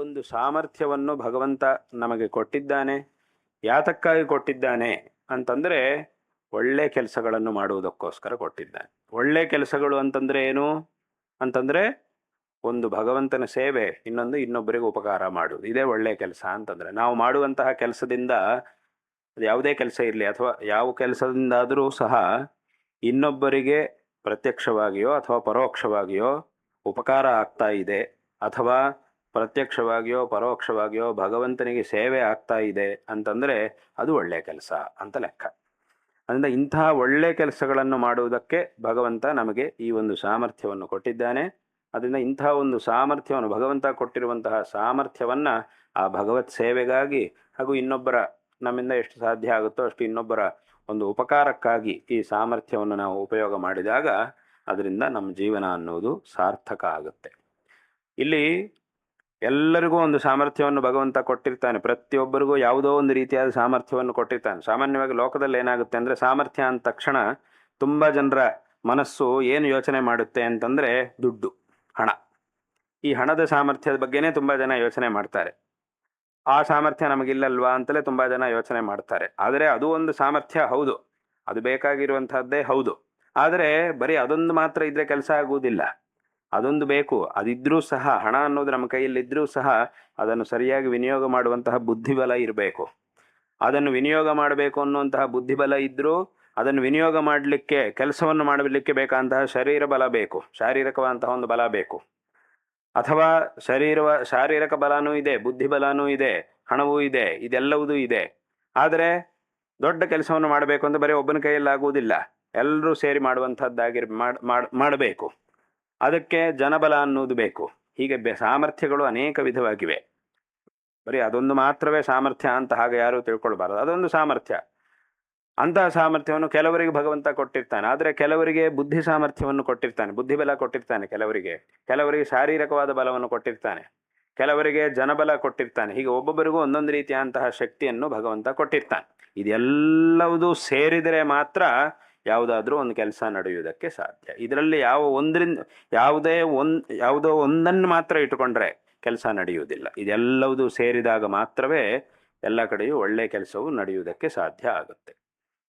ಒಂದು ಸಾಮರ್ಥ್ಯವನ್ನು ಭಗವಂತ ನಮಗೆ ಕೊಟ್ಟಿದ್ದಾನೆ. ಯಾತಕ್ಕಾಗಿ ಕೊಟ್ಟಿದ್ದಾನೆ ಅಂತಂದರೆ ಒಳ್ಳೆ ಕೆಲಸಗಳನ್ನು ಮಾಡುವುದಕ್ಕೋಸ್ಕರ ಕೊಟ್ಟಿದ್ದಾನೆ. ಒಳ್ಳೆ ಕೆಲಸಗಳು ಅಂತಂದರೆ ಏನು ಅಂತಂದರೆ ಒಂದು ಭಗವಂತನ ಸೇವೆ, ಇನ್ನೊಂದು ಇನ್ನೊಬ್ಬರಿಗೆ ಉಪಕಾರ ಮಾಡುವುದು. ಇದೇ ಒಳ್ಳೆಯ ಕೆಲಸ ಅಂತಂದರೆ ನಾವು ಮಾಡುವಂತಹ ಕೆಲಸದಿಂದ, ಅದು ಯಾವುದೇ ಕೆಲಸ ಇರಲಿ ಅಥವಾ ಯಾವ ಕೆಲಸದಿಂದಾದರೂ ಸಹ ಇನ್ನೊಬ್ಬರಿಗೆ ಪ್ರತ್ಯಕ್ಷವಾಗಿಯೋ ಅಥವಾ ಪರೋಕ್ಷವಾಗಿಯೋ ಉಪಕಾರ ಆಗ್ತಾ ಇದೆ, ಅಥವಾ ಪ್ರತ್ಯಕ್ಷವಾಗಿಯೋ ಪರೋಕ್ಷವಾಗಿಯೋ ಭಗವಂತನಿಗೆ ಸೇವೆ ಆಗ್ತಾ ಇದೆ ಅಂತಂದರೆ ಅದು ಒಳ್ಳೆಯ ಕೆಲಸ ಅಂತ ಲೆಕ್ಕ. ಅದರಿಂದ ಇಂತಹ ಒಳ್ಳೆ ಕೆಲಸಗಳನ್ನು ಮಾಡುವುದಕ್ಕೆ ಭಗವಂತ ನಮಗೆ ಈ ಒಂದು ಸಾಮರ್ಥ್ಯವನ್ನು ಕೊಟ್ಟಿದ್ದಾನೆ. ಅದರಿಂದ ಇಂತಹ ಒಂದು ಸಾಮರ್ಥ್ಯವನ್ನು, ಭಗವಂತ ಕೊಟ್ಟಿರುವಂತಹ ಸಾಮರ್ಥ್ಯವನ್ನು ಆ ಭಗವತ್ ಸೇವೆಗಾಗಿ ಹಾಗೂ ಇನ್ನೊಬ್ಬರ, ನಮ್ಮಿಂದ ಎಷ್ಟು ಸಾಧ್ಯ ಆಗುತ್ತೋ ಅಷ್ಟು ಇನ್ನೊಬ್ಬರ ಒಂದು ಉಪಕಾರಕ್ಕಾಗಿ ಈ ಸಾಮರ್ಥ್ಯವನ್ನು ನಾವು ಉಪಯೋಗ ಮಾಡಿದಾಗ ಅದರಿಂದ ನಮ್ಮ ಜೀವನ ಅನ್ನುವುದು ಸಾರ್ಥಕ ಆಗುತ್ತೆ. ಇಲ್ಲಿ ಎಲ್ಲರಿಗೂ ಒಂದು ಸಾಮರ್ಥ್ಯವನ್ನು ಭಗವಂತ ಕೊಟ್ಟಿರ್ತಾನೆ. ಪ್ರತಿಯೊಬ್ಬರಿಗೂ ಯಾವುದೋ ಒಂದು ರೀತಿಯಾದ ಸಾಮರ್ಥ್ಯವನ್ನು ಕೊಟ್ಟಿರ್ತಾನೆ. ಸಾಮಾನ್ಯವಾಗಿ ಲೋಕದಲ್ಲಿ ಏನಾಗುತ್ತೆ ಅಂದರೆ, ಸಾಮರ್ಥ್ಯ ಅಂದ ತಕ್ಷಣ ತುಂಬ ಜನರ ಮನಸ್ಸು ಏನು ಯೋಚನೆ ಮಾಡುತ್ತೆ ಅಂತಂದರೆ ದುಡ್ಡು, ಹಣ. ಈ ಹಣದ ಸಾಮರ್ಥ್ಯದ ಬಗ್ಗೆನೇ ತುಂಬ ಜನ ಯೋಚನೆ ಮಾಡ್ತಾರೆ. ಆ ಸಾಮರ್ಥ್ಯ ನಮಗಿಲ್ಲಲ್ವಾ ಅಂತಲೇ ತುಂಬ ಜನ ಯೋಚನೆ ಮಾಡ್ತಾರೆ. ಆದರೆ ಅದು ಒಂದು ಸಾಮರ್ಥ್ಯ ಹೌದು, ಅದು ಬೇಕಾಗಿರುವಂತಹದ್ದೇ ಹೌದು. ಆದರೆ ಬರೀ ಅದೊಂದು ಮಾತ್ರ ಇದ್ರೆ ಕೆಲಸ ಆಗುವುದಿಲ್ಲ. ಅದೊಂದು ಬೇಕು. ಅದಿದ್ರೂ ಸಹ, ಹಣ ಅನ್ನೋದು ನಮ್ಮ ಕೈಯಲ್ಲಿದ್ದರೂ ಸಹ ಅದನ್ನು ಸರಿಯಾಗಿ ವಿನಿಯೋಗ ಮಾಡುವಂತಹ ಬುದ್ಧಿಬಲ ಇರಬೇಕು. ಅದನ್ನು ವಿನಿಯೋಗ ಮಾಡಬೇಕು ಅನ್ನುವಂತಹ ಬುದ್ಧಿಬಲ ಇದ್ದರೂ ಅದನ್ನು ವಿನಿಯೋಗ ಮಾಡಲಿಕ್ಕೆ, ಕೆಲಸವನ್ನು ಮಾಡಲಿಕ್ಕೆ ಬೇಕಾದಂತಹ ಶರೀರ ಬಲ ಬೇಕು, ಶಾರೀರಿಕವಾದಂತಹ ಒಂದು ಬಲ ಬೇಕು. ಅಥವಾ ಶಾರೀರಿಕ ಬಲನೂ ಇದೆ, ಬುದ್ಧಿ ಬಲನೂ ಇದೆ, ಹಣವೂ ಇದೆ, ಇದೆಲ್ಲವುದೂ ಇದೆ. ಆದರೆ ದೊಡ್ಡ ಕೆಲಸವನ್ನು ಮಾಡಬೇಕು ಅಂತ ಬರೀ ಒಬ್ಬನ ಕೈಯಲ್ಲಿ ಆಗುವುದಿಲ್ಲ, ಎಲ್ಲರೂ ಸೇರಿ ಮಾಡಬೇಕು. ಅದಕ್ಕೆ ಜನಬಲ ಅನ್ನೋದು ಬೇಕು. ಹೀಗೆ ಸಾಮರ್ಥ್ಯಗಳು ಅನೇಕ ವಿಧವಾಗಿವೆ. ಬರೀ ಅದೊಂದು ಮಾತ್ರವೇ ಸಾಮರ್ಥ್ಯ ಅಂತ ಹಾಗೆ ಯಾರೂ ತಿಳ್ಕೊಳ್ಬಾರದು. ಅದೊಂದು ಸಾಮರ್ಥ್ಯ. ಅಂತಹ ಸಾಮರ್ಥ್ಯವನ್ನು ಕೆಲವರಿಗೆ ಭಗವಂತ ಕೊಟ್ಟಿರ್ತಾನೆ. ಆದರೆ ಕೆಲವರಿಗೆ ಬುದ್ಧಿ ಸಾಮರ್ಥ್ಯವನ್ನು ಕೊಟ್ಟಿರ್ತಾನೆ, ಬುದ್ಧಿಬಲ ಕೊಟ್ಟಿರ್ತಾನೆ. ಕೆಲವರಿಗೆ ಶಾರೀರಿಕವಾದ ಬಲವನ್ನು ಕೊಟ್ಟಿರ್ತಾನೆ, ಕೆಲವರಿಗೆ ಜನಬಲ ಕೊಟ್ಟಿರ್ತಾನೆ. ಹೀಗೆ ಒಬ್ಬೊಬ್ಬರಿಗೂ ಒಂದೊಂದು ರೀತಿಯಾದಂತಹ ಶಕ್ತಿಯನ್ನು ಭಗವಂತ ಕೊಟ್ಟಿರ್ತಾನೆ. ಇದೆಲ್ಲವೂ ಸೇರಿದರೆ ಮಾತ್ರ ಯಾವುದಾದ್ರೂ ಒಂದು ಕೆಲಸ ನಡೆಯುವುದಕ್ಕೆ ಸಾಧ್ಯ. ಇದರಲ್ಲಿ ಯಾವುದೋ ಒಂದನ್ನು ಮಾತ್ರ ಇಟ್ಟುಕೊಂಡ್ರೆ ಕೆಲಸ ನಡೆಯುವುದಿಲ್ಲ. ಇದೆಲ್ಲವೂ ಸೇರಿದಾಗ ಮಾತ್ರವೇ ಎಲ್ಲ ಕಡೆಯೂ ಒಳ್ಳೆಯ ಕೆಲಸವು ನಡೆಯುವುದಕ್ಕೆ ಸಾಧ್ಯ ಆಗುತ್ತೆ.